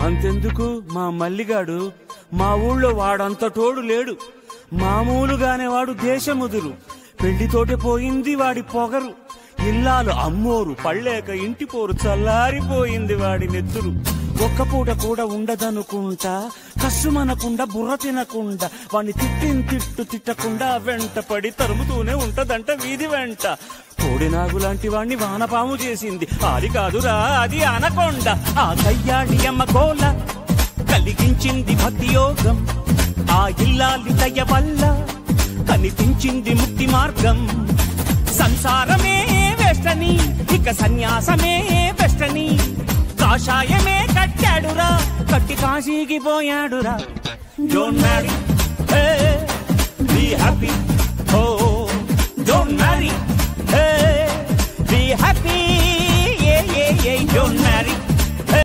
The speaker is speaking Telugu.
అంతెందుకు మా మల్లిగాడు మా ఊళ్ళో వాడంత తోడు లేడు. మామూలుగానే వాడు దేశముదురు. పెళ్లితోటే పోయింది వాడి పొగరు. ఇల్లాలు అమ్మోరు పళ్ళేక ఇంటి పోరు చల్లారిపోయింది వాడి నెత్తురు. ఒక్క పూట కూడా ఉండదనుకుంటా, కష్టమనకుండా బుర్ర తినకుండా, వాడిని తిట్టు తిట్టకుండా వెంట పడి తరుముతూనే ఉంటదంట వీధి వెంట. కోడినాగులాంటి వాణ్ణి వానపాము చేసింది, అది కాదురా అది అనకొండ. ఆ కయ్యాళి అమ్మ గోల కలిగించింది భక్తి యోగం. ఆ ఇల్లాలి దయ వల్ల కనిపించింది ముక్తి మార్గం. సంసారమే వెస్టని, ఇక సన్యాసమే వెస్టని, కాషాయమే కట్టాడురా, కట్టి కాశీకి పోయాడురా. Don't marry, be happy. Oh don't marry, be happy. Don't marry.